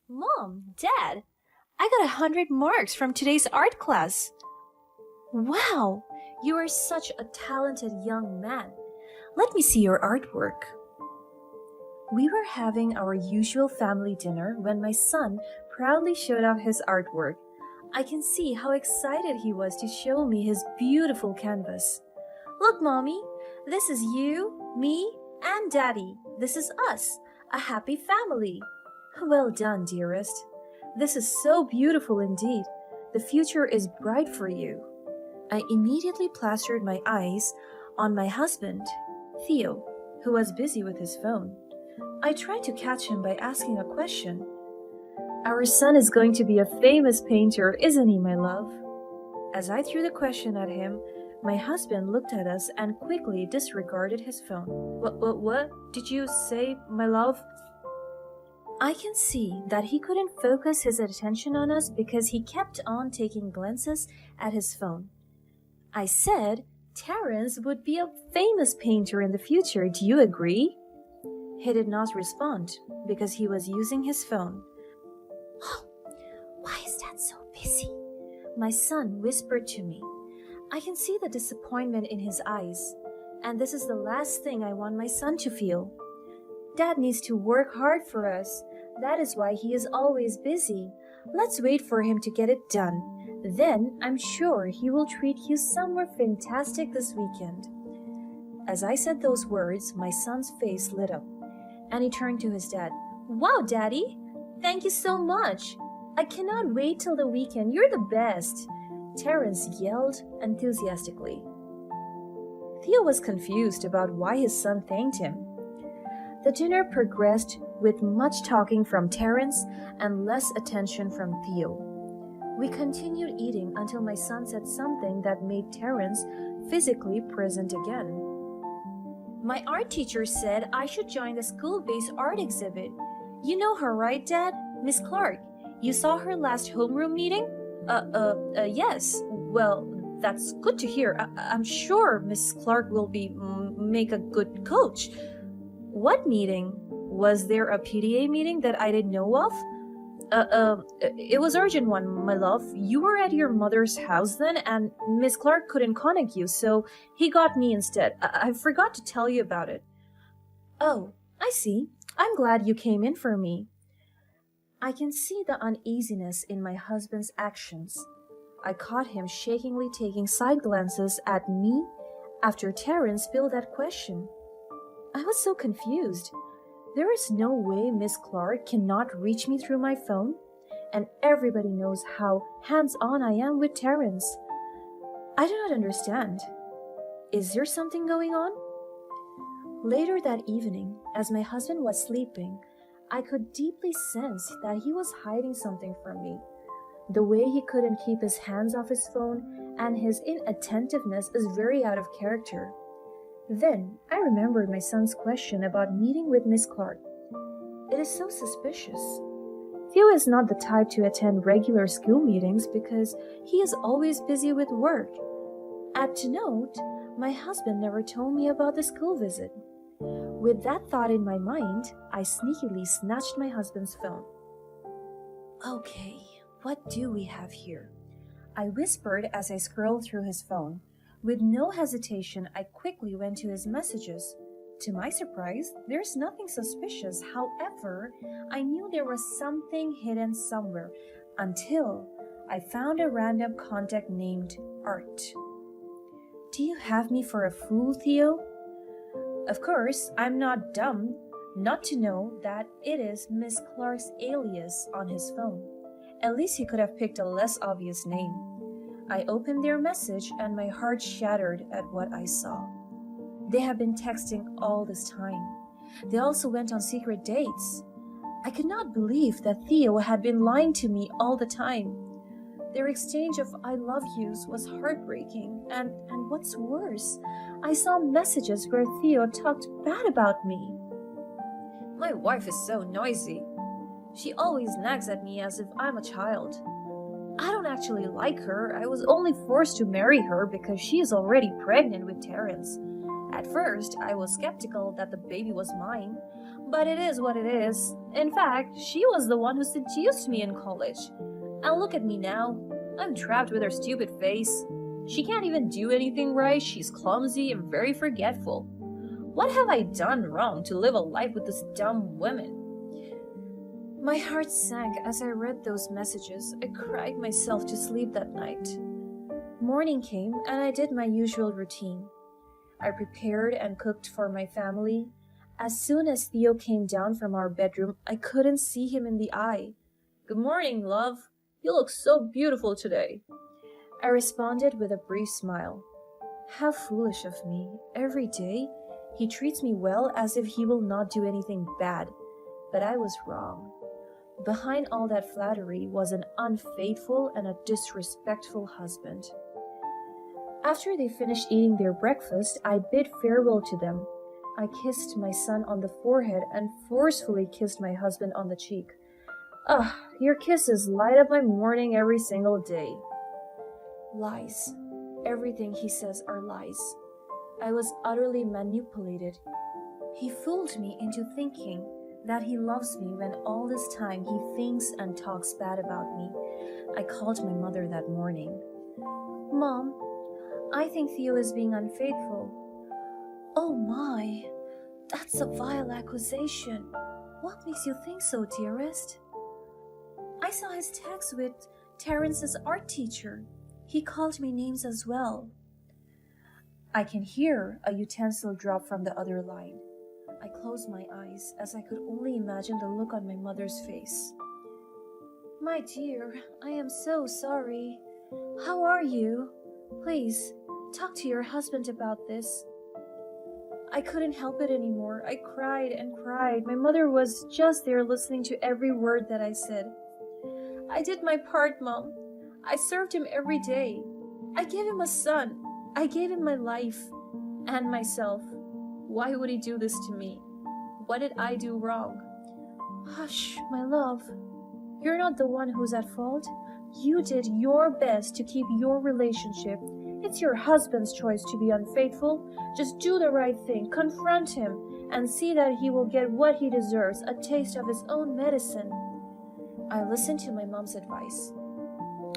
Mom, Dad, I got 100 marks from today's art class. Wow, you are such a talented young man. Let me see your artwork. We were having our usual family dinner when my son proudly showed off his artwork. I can see how excited he was to show me his beautiful canvas. Look, Mommy, this is you, me, and Daddy. This is us, a happy family. Well done, dearest. This is so beautiful indeed. The future is bright for you. I immediately plastered my eyes on my husband, Theo, who was busy with his phone. I tried to catch him by asking a question. Our son is going to be a famous painter, isn't he, my love? As I threw the question at him, my husband looked at us and quickly disregarded his phone. What did you say, my love? I can see that he couldn't focus his attention on us because he kept on taking glances at his phone. I said, Terence would be a famous painter in the future. Do you agree? He did not respond because he was using his phone. Why is Dad so busy? My son whispered to me. I can see the disappointment in his eyes, and this is the last thing I want my son to feel. Dad needs to work hard for us. That is why he is always busy. Let's wait for him to get it done. Then I'm sure he will treat you somewhere fantastic this weekend. As I said those words, my son's face lit up, and he turned to his dad. Wow, Daddy! Thank you so much! I cannot wait till the weekend. You're the best! Terence yelled enthusiastically. Theo was confused about why his son thanked him. The dinner progressed with much talking from Terence and less attention from Theo. We continued eating until my son said something that made Terence physically present again. My art teacher said I should join the school-based art exhibit. You know her, right, Dad? Miss Clark. You saw her last homeroom meeting? Yes. Well, that's good to hear. I'm sure Miss Clark will make a good coach. What meeting? Was there a PTA meeting that I didn't know of? It was urgent one, my love. You were at your mother's house then, and Miss Clark couldn't contact you, so he got me instead. I forgot to tell you about it. Oh, I see. I'm glad you came in for me. I can see the uneasiness in my husband's actions. I caught him shakingly taking side glances at me after Terence spilled that question. I was so confused. There is no way Miss Clark cannot reach me through my phone, and everybody knows how hands-on I am with Terence. I do not understand. Is there something going on? Later that evening, as my husband was sleeping, I could deeply sense that he was hiding something from me. The way he couldn't keep his hands off his phone and his inattentiveness is very out of character. Then I remembered my son's question about meeting with Miss Clark. It is so suspicious. Theo is not the type to attend regular school meetings because he is always busy with work. Add to note, my husband never told me about the school visit. With that thought in my mind, I sneakily snatched my husband's phone. Okay, what do we have here? I whispered as I scrolled through his phone. With no hesitation, I quickly went to his messages. To my surprise, there's nothing suspicious. However, I knew there was something hidden somewhere until I found a random contact named Art. Do you have me for a fool, Theo? Of course, I'm not dumb not to know that it is Miss Clark's alias on his phone. At least he could have picked a less obvious name. I opened their message and my heart shattered at what I saw. They have been texting all this time. They also went on secret dates. I could not believe that Theo had been lying to me all the time. Their exchange of I love yous was heartbreaking, and what's worse, I saw messages where Theo talked bad about me. My wife is so noisy. She always nags at me as if I'm a child. I don't actually like her. I was only forced to marry her because she is already pregnant with Terence. At first, I was skeptical that the baby was mine, but it is what it is. In fact, she was the one who seduced me in college. And look at me now. I'm trapped with her stupid face. She can't even do anything right, she's clumsy and very forgetful. What have I done wrong to live a life with this dumb woman? My heart sank as I read those messages. I cried myself to sleep that night. Morning came and I did my usual routine. I prepared and cooked for my family. As soon as Theo came down from our bedroom, I couldn't see him in the eye. "Good morning, love. You look so beautiful today." I responded with a brief smile. How foolish of me. Every day, he treats me well as if he will not do anything bad. But I was wrong. Behind all that flattery was an unfaithful and a disrespectful husband. After they finished eating their breakfast, I bid farewell to them. I kissed my son on the forehead and forcefully kissed my husband on the cheek. Your kisses light up my morning every single day. Lies. Everything he says are lies. I was utterly manipulated. He fooled me into thinking that he loves me when all this time he thinks and talks bad about me. I called my mother that morning. "Mom, I think Theo is being unfaithful." "Oh my, that's a vile accusation. What makes you think so, dearest?" "I saw his text with Terrence's art teacher. He called me names as well." I can hear a utensil drop from the other line. I closed my eyes as I could only imagine the look on my mother's face. "My dear, I am so sorry. How are you? Please, talk to your husband about this." I couldn't help it anymore. I cried and cried. My mother was just there listening to every word that I said. "I did my part, Mom. I served him every day. I gave him a son. I gave him my life and myself. Why would he do this to me? What did I do wrong?" "Hush, my love. You're not the one who's at fault. You did your best to keep your relationship. It's your husband's choice to be unfaithful. Just do the right thing, confront him, and see that he will get what he deserves, a taste of his own medicine." I listened to my mom's advice.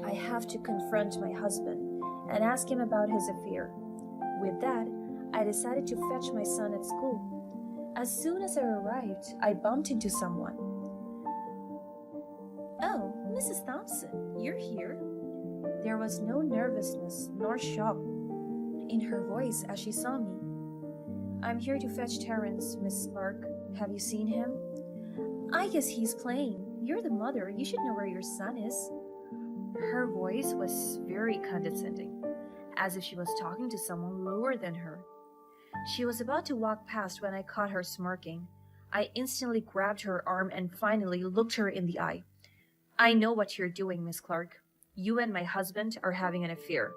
I have to confront my husband and ask him about his affair. With that, I decided to fetch my son at school. As soon as I arrived, I bumped into someone. "Oh, Mrs. Thompson, you're here." There was no nervousness nor shock in her voice as she saw me. "I'm here to fetch Terrence, Miss Clark. Have you seen him?" "I guess he's playing. You're the mother. You should know where your son is." Her voice was very condescending, as if she was talking to someone lower than her. She was about to walk past when I caught her smirking. I instantly grabbed her arm and finally looked her in the eye. "I know what you're doing, Miss Clark. You and my husband are having an affair."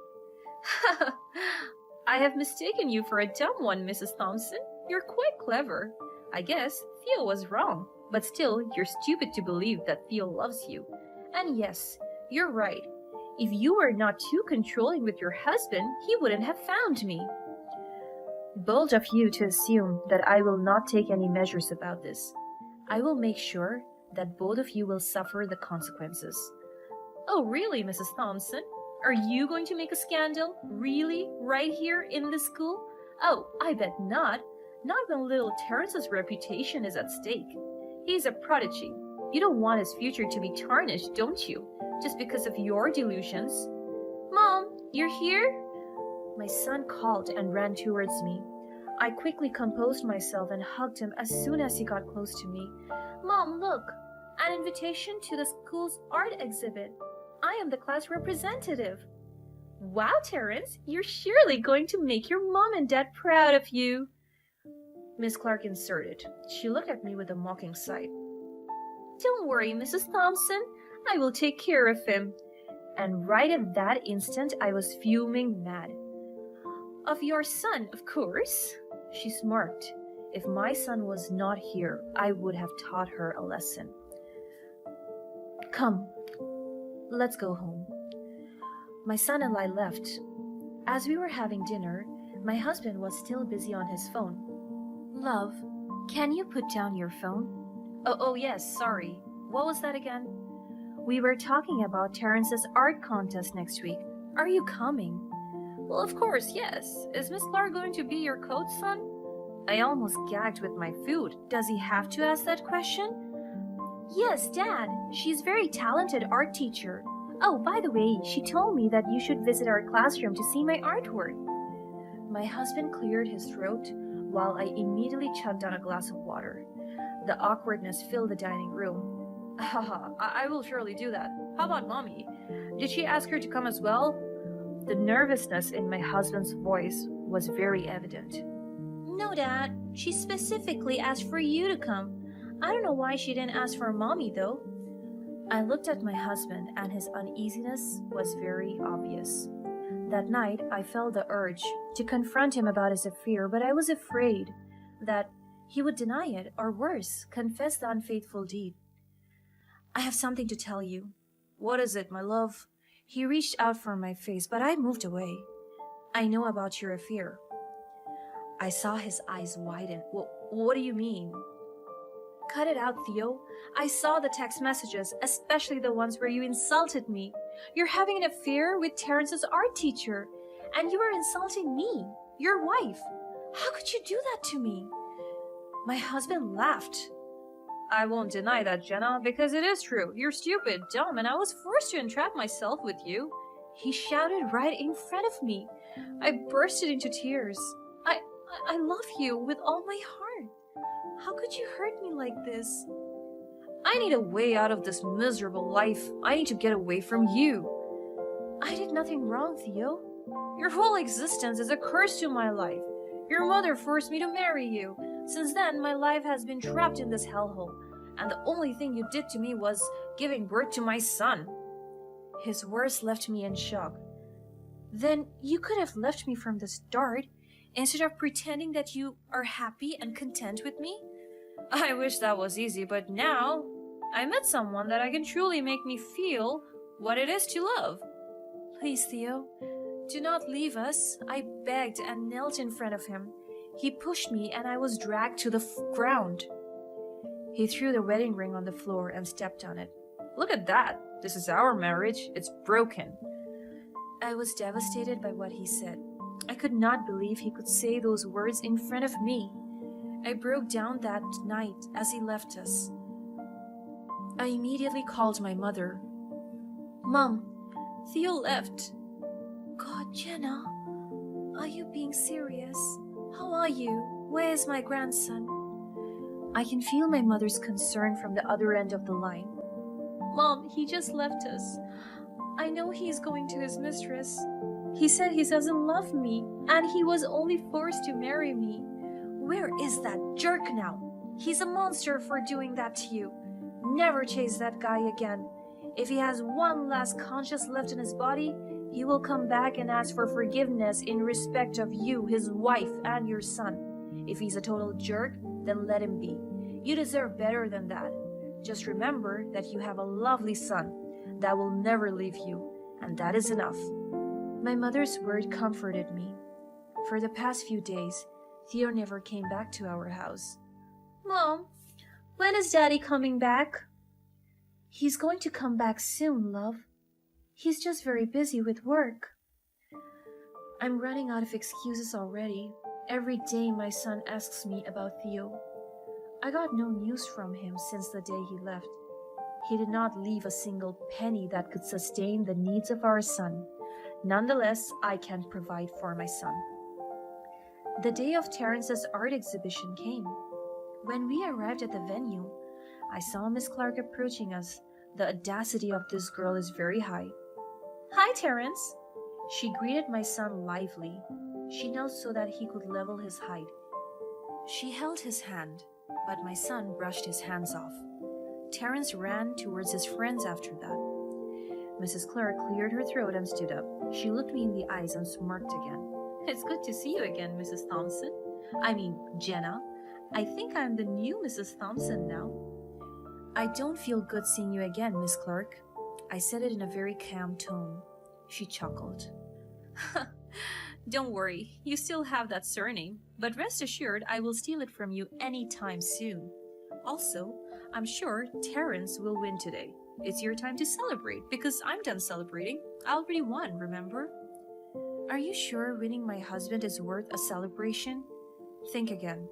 "I have mistaken you for a dumb one, Mrs. Thompson. You're quite clever. I guess Theo was wrong, but still, you're stupid to believe that Theo loves you. And yes, you're right. If you were not too controlling with your husband, he wouldn't have found me." Bold of you to assume that I will not take any measures about this. I will make sure that both of you will suffer the consequences. "Oh, really, Mrs. Thompson? Are you going to make a scandal? Really? Right here in the school? Oh, I bet not. Not when little Terrence's reputation is at stake. He's a prodigy. You don't want his future to be tarnished, don't you? Just because of your delusions." "Mom, you're here?" My son called and ran towards me. I quickly composed myself and hugged him as soon as he got close to me. "Mom, look! An invitation to the school's art exhibit. I am the class representative." "Wow, Terrence, you're surely going to make your mom and dad proud of you." Miss Clark inserted. She looked at me with a mocking sigh. "Don't worry, Mrs. Thompson. I will take care of him." And right at that instant, I was fuming mad. "Of your son, of course," she smirked. If my son was not here, I would have taught her a lesson. "Come, let's go home." My son and I left. As we were having dinner, My husband was still busy on his phone. Love, can you put down your phone? Oh, yes, sorry. What was that again? We were talking about Terrence's art contest next week. Are you coming? Well, of course, yes. Is Miss Clark going to be your coach, son? I almost gagged with my food. Does he have to ask that question? Yes, Dad. She's a very talented art teacher. Oh, by the way, she told me that you should visit our classroom to see my artwork. My husband cleared his throat while I immediately chugged down a glass of water. The awkwardness filled the dining room. Haha, I will surely do that. How about Mommy? Did she ask her to come as well? The nervousness in my husband's voice was very evident. No, Dad. She specifically asked for you to come. I don't know why she didn't ask for Mommy, though. I looked at my husband, and his uneasiness was very obvious. That night, I felt the urge to confront him about his affair, but I was afraid that he would deny it, or worse, confess the unfaithful deed. I have something to tell you. What is it, my love? He reached out for my face, but I moved away. I know about your affair. I saw his eyes widen. What do you mean? Cut it out, Theo. I saw the text messages, especially the ones where you insulted me. You're having an affair with Terrence's art teacher, and you are insulting me, your wife. How could you do that to me? My husband laughed. I won't deny that, Jenna, because it is true. You're stupid, dumb, and I was forced to entrap myself with you. He shouted right in front of me. I bursted into tears. I love you with all my heart. How could you hurt me like this? I need a way out of this miserable life. I need to get away from you. I did nothing wrong, Theo. Your whole existence is a curse to my life. Your mother forced me to marry you. Since then, my life has been trapped in this hellhole, and the only thing you did to me was giving birth to my son. His words left me in shock. Then you could have left me from the start, instead of pretending that you are happy and content with me? I wish that was easy, but now I met someone that I can truly make me feel what it is to love. Please, Theo, do not leave us, I begged and knelt in front of him. He pushed me and I was dragged to the ground. He threw the wedding ring on the floor and stepped on it. Look at that. This is our marriage. It's broken. I was devastated by what he said. I could not believe he could say those words in front of me. I broke down that night as he left us. I immediately called my mother. Mom, Theo left. God, Jenna, are you being serious? How are you? Where is my grandson? I can feel my mother's concern from the other end of the line. Mom, he just left us. I know he's going to his mistress. He said he doesn't love me, and he was only forced to marry me. Where is that jerk now? He's a monster for doing that to you. Never chase that guy again. If he has one last conscience left in his body, he will come back and ask for forgiveness in respect of you, his wife, and your son. If he's a total jerk, then let him be. You deserve better than that. Just remember that you have a lovely son that will never leave you, and that is enough. My mother's word comforted me. For the past few days, Theo never came back to our house. Mom, when is Daddy coming back? He's going to come back soon, love. He's just very busy with work. I'm running out of excuses already. Every day my son asks me about Theo. I got no news from him since the day he left. He did not leave a single penny that could sustain the needs of our son. Nonetheless, I can provide for my son. The day of Terrence's art exhibition came. When we arrived at the venue, I saw Miss Clark approaching us. The audacity of this girl is very high. Hi, Terrence. She greeted my son lively. She knelt so that he could level his height. She held his hand, but my son brushed his hands off. Terrence ran towards his friends after that. Mrs. Clark cleared her throat and stood up. She looked me in the eyes and smirked again. It's good to see you again, Mrs. Thompson. Jenna. I think I'm the new Mrs. Thompson now. I don't feel good seeing you again, Miss Clark. I said it in a very calm tone. She chuckled. Don't worry, you still have that surname, but rest assured I will steal it from you anytime soon. Also, I'm sure Terrence will win today. It's your time to celebrate because I'm done celebrating. I already won, remember? Are you sure winning my husband is worth a celebration? Think again.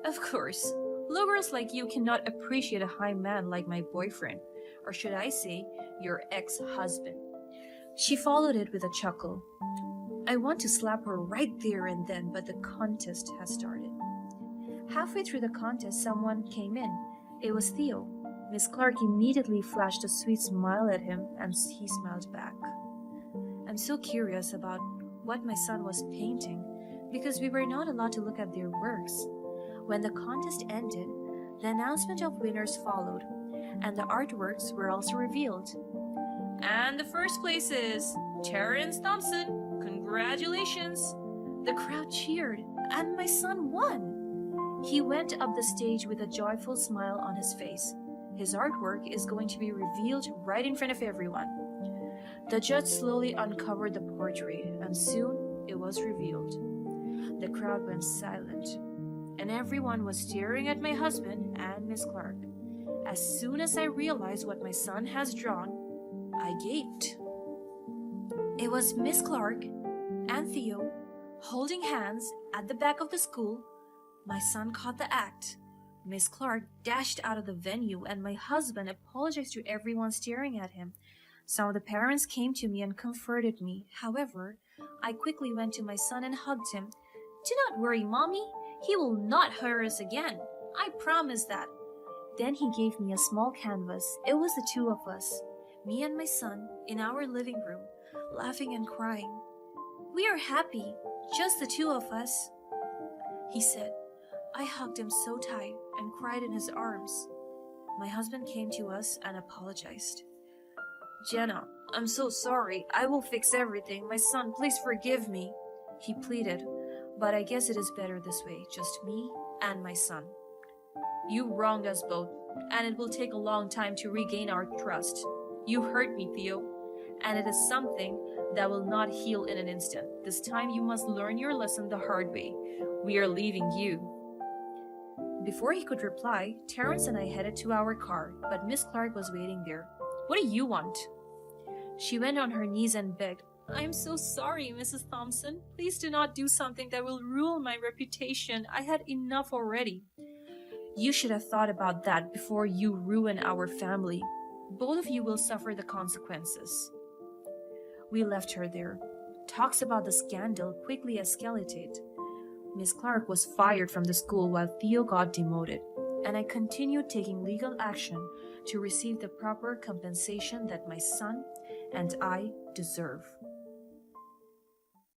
Of course. Low girls like you cannot appreciate a high man like my boyfriend, or should I say, your ex-husband. She followed it with a chuckle. I want to slap her right there and then, but the contest has started. Halfway through the contest, someone came in. It was Theo. Miss Clark immediately flashed a sweet smile at him, and he smiled back. I'm so curious about what my son was painting, because we were not allowed to look at their works. When the contest ended, the announcement of winners followed, and the artworks were also revealed. And the first place is Terrence Thompson. Congratulations! The crowd cheered, and my son won. He went up the stage with a joyful smile on his face. His artwork is going to be revealed right in front of everyone. The judge slowly uncovered the portrait, and soon it was revealed. The crowd went silent, and everyone was staring at my husband and Miss Clark. As soon as I realized what my son has drawn, I gaped. It was Miss Clark and Theo holding hands at the back of the school. My son caught the act. Miss Clark dashed out of the venue, and my husband apologized to everyone staring at him. Some of the parents came to me and comforted me. However, I quickly went to my son and hugged him. Do not worry, Mommy. He will not hurt us again. I promise that. Then he gave me a small canvas. It was the two of us, me and my son, in our living room, laughing and crying. We are happy, just the two of us, he said. I hugged him so tight and cried in his arms. My husband came to us and apologized. Jenna, I'm so sorry. I will fix everything. My son, please forgive me, he pleaded. But I guess it is better this way, just me and my son. You wronged us both, and it will take a long time to regain our trust. You hurt me, Theo, and it is something that will not heal in an instant. This time you must learn your lesson the hard way. We are leaving you. Before he could reply, Terrence and I headed to our car, but Miss Clark was waiting there. What do you want? She went on her knees and begged. I am so sorry, Mrs. Thompson. Please do not do something that will ruin my reputation. I had enough already. You should have thought about that before you ruin our family. Both of you will suffer the consequences. We left her there. Talks about the scandal quickly escalated. Miss Clark was fired from the school while Theo got demoted, and I continued taking legal action to receive the proper compensation that my son and I deserve.